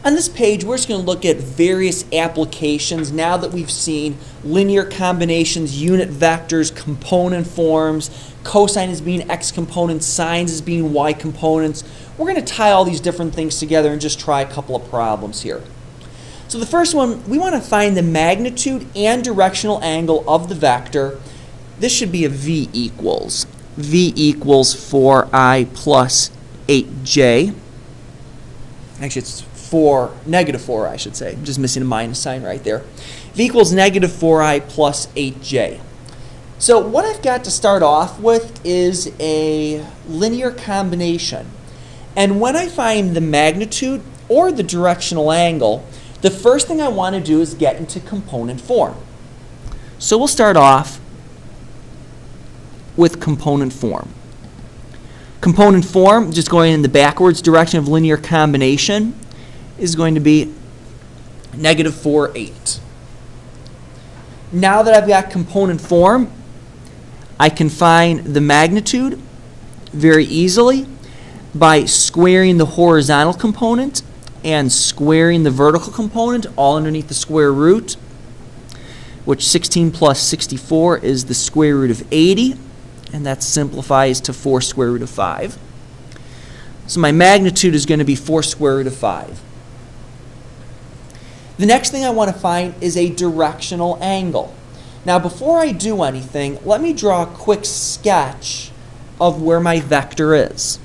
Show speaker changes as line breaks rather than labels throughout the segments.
On this page, we're just going to look at various applications now that we've seen linear combinations, unit vectors, component forms, cosine as being x components, sines as being y components. We're going to tie all these different things together and just try a couple of problems here. So the first one, we want to find the magnitude and directional angle of the vector. This should be a v equals 4i plus 8j. Actually, it's negative 4i, I should say. I'm just missing a minus sign right there. V equals negative 4i plus 8j. So what I've got to start off with is a linear combination. And when I find the magnitude or the directional angle, the first thing I want to do is get into component form. So we'll start off with component form. Component form, just going in the backwards direction of linear combination, is going to be negative 4, 8. Now that I've got component form, I can find the magnitude very easily by squaring the horizontal component and squaring the vertical component, all underneath the square root, which 16 plus 64 is the square root of 80, and that simplifies to 4 square root of 5. So my magnitude is going to be 4 square root of 5. The next thing I want to find is a directional angle. Now before I do anything, let me draw a quick sketch of where my vector is.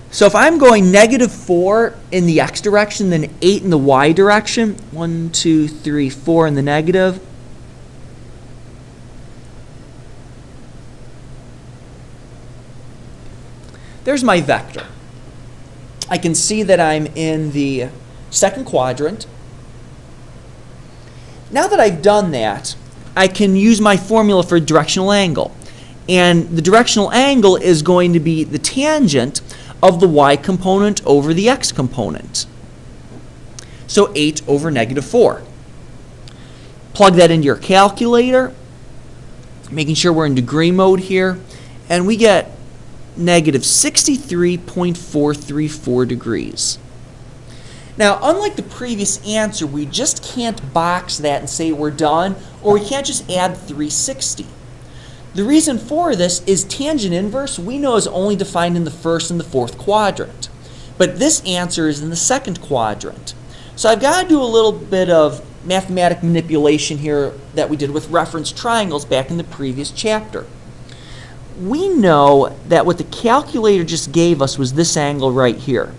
So if I'm going negative 4 in the x direction, then 8 in the y direction, 1, 2, 3, 4 in the negative, there's my vector. I can see that I'm in the second quadrant. Now that I've done that, I can use my formula for directional angle. And the directional angle is going to be the tangent of the y component over the x component. So 8 over negative 4. Plug that into your calculator, making sure we're in degree mode here, and we get negative 63.434 degrees. Now, unlike the previous answer, we just can't box that and say we're done, or we can't just add 360. The reason for this is tangent inverse we know is only defined in the first and the fourth quadrant. But this answer is in the second quadrant. So I've got to do a little bit of mathematic manipulation here that we did with reference triangles back in the previous chapter. We know that what the calculator just gave us was this angle right here,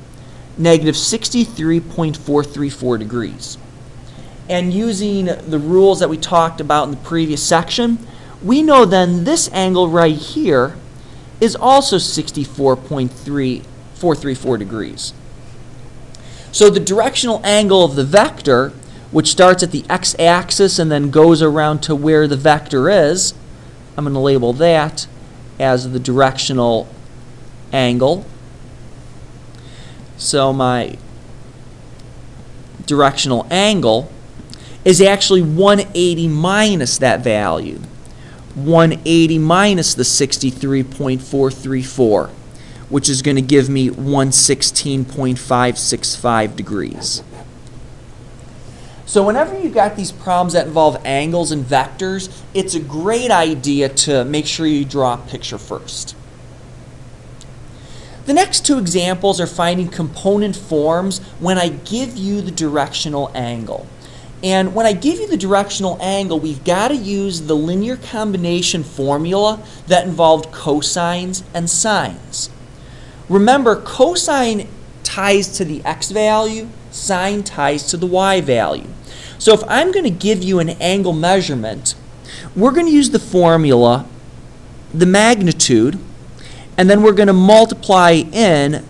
negative 63.434 degrees. And using the rules that we talked about in the previous section, we know then this angle right here is also 64.434 degrees. So the directional angle of the vector, which starts at the x-axis and then goes around to where the vector is, I'm going to label that as the directional angle. So my directional angle is actually 180 minus that value. 180 minus the 63.434, which is going to give me 116.565 degrees. So whenever you've got these problems that involve angles and vectors, it's a great idea to make sure you draw a picture first. The next two examples are finding component forms when I give you the directional angle. And when I give you the directional angle, we've got to use the linear combination formula that involved cosines and sines. Remember, cosine ties to the x value, sine ties to the y value. So if I'm going to give you an angle measurement, we're going to use the formula, the magnitude, and then we're going to multiply in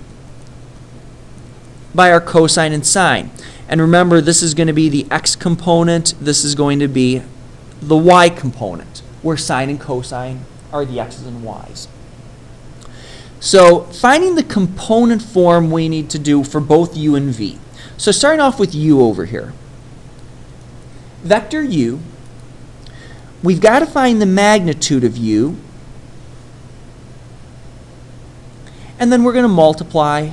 by our cosine and sine. And remember, this is going to be the x component, this is going to be the y component, where sine and cosine are the x's and y's. So finding the component form we need to do for both u and v. So starting off with u over here. Vector u, we've got to find the magnitude of u, and then we're going to multiply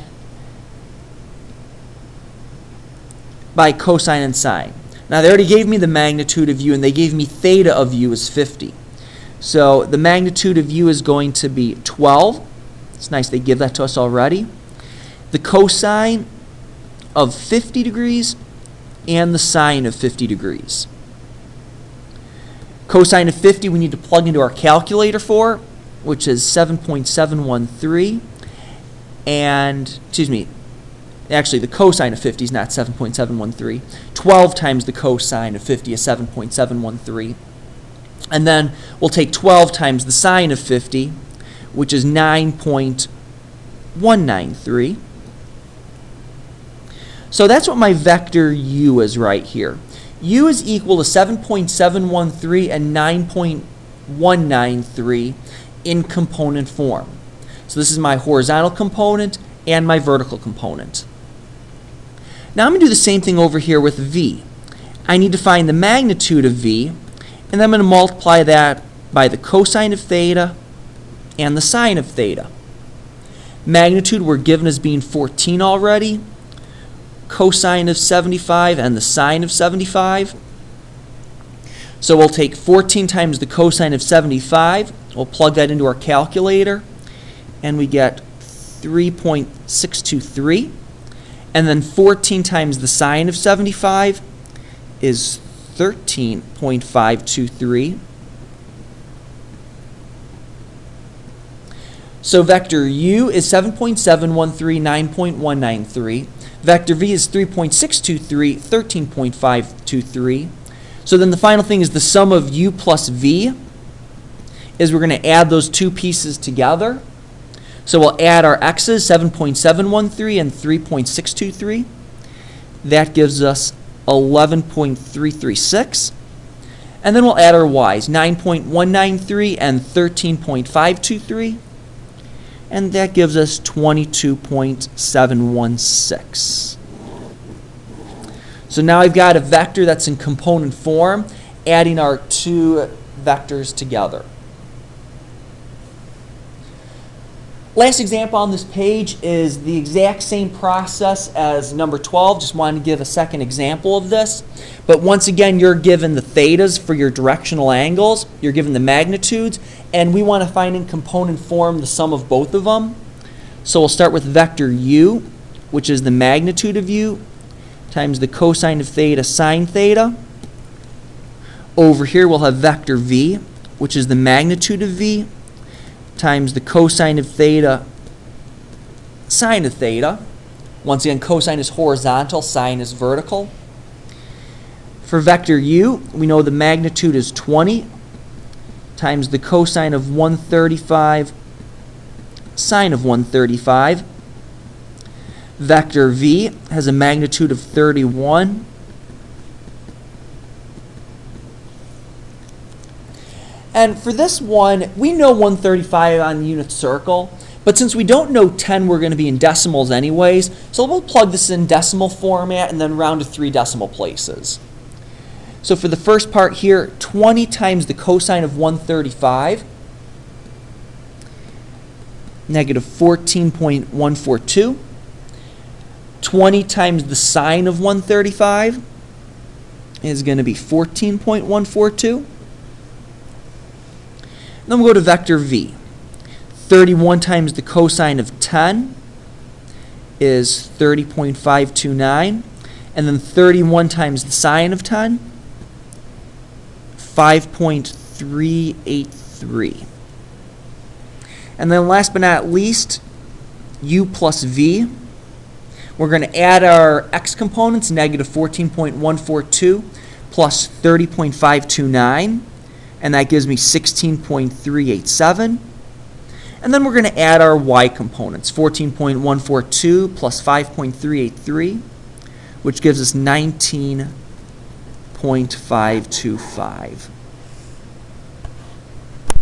by cosine and sine. Now, they already gave me the magnitude of u, and they gave me theta of u is 50. So the magnitude of u is going to be 12. It's nice they give that to us already. The cosine of 50 degrees and the sine of 50 degrees. Cosine of 50 we need to plug into our calculator for, which is 7.713. And, excuse me, actually the cosine of 50 is not 7.713. 12 times the cosine of 50 is 7.713. And then we'll take 12 times the sine of 50, which is 9.193. So that's what my vector u is right here. U is equal to 7.713 and 9.193 in component form. So this is my horizontal component and my vertical component. Now I'm going to do the same thing over here with v. I need to find the magnitude of v, and then I'm going to multiply that by the cosine of theta and the sine of theta. Magnitude we're given as being 14 already. Cosine of 75 and the sine of 75. So we'll take 14 times the cosine of 75. We'll plug that into our calculator, and we get 3.623. And then 14 times the sine of 75 is 13.523. So vector u is 7.713, 9.193. Vector v is 3.623, 13.523. So then the final thing is the sum of u plus v is we're going to add those two pieces together. So we'll add our x's, 7.713 and 3.623. That gives us 11.336. And then we'll add our y's, 9.193 and 13.523. And that gives us 22.716. So now I've got a vector that's in component form, adding our two vectors together. Last example on this page is the exact same process as number 12. Just wanted to give a second example of this. But once again, you're given the thetas for your directional angles. You're given the magnitudes. And we want to find in component form the sum of both of them. So we'll start with vector u, which is the magnitude of u, times the cosine of theta sine theta. Over here we'll have vector v, which is the magnitude of v, times the cosine of theta sine of theta. Once again, cosine is horizontal, sine is vertical. For vector u, we know the magnitude is 20 times the cosine of 135 sine of 135. Vector v has a magnitude of 31. And for this one, we know 135 on the unit circle, but since we don't know 10, we're going to be in decimals anyways, so we'll plug this in decimal format and then round to 3 decimal places. So for the first part here, 20 times the cosine of 135, negative 14.142. 20 times the sine of 135 is going to be 14.142. Then we'll go to vector v. 31 times the cosine of 10 is 30.529. And then 31 times the sine of 10, 5.383. And then last but not least, u plus v. We're going to add our x components, negative 14.142 plus 30.529. And that gives me 16.387. And then we're going to add our y components, 14.142 plus 5.383, which gives us 19.525.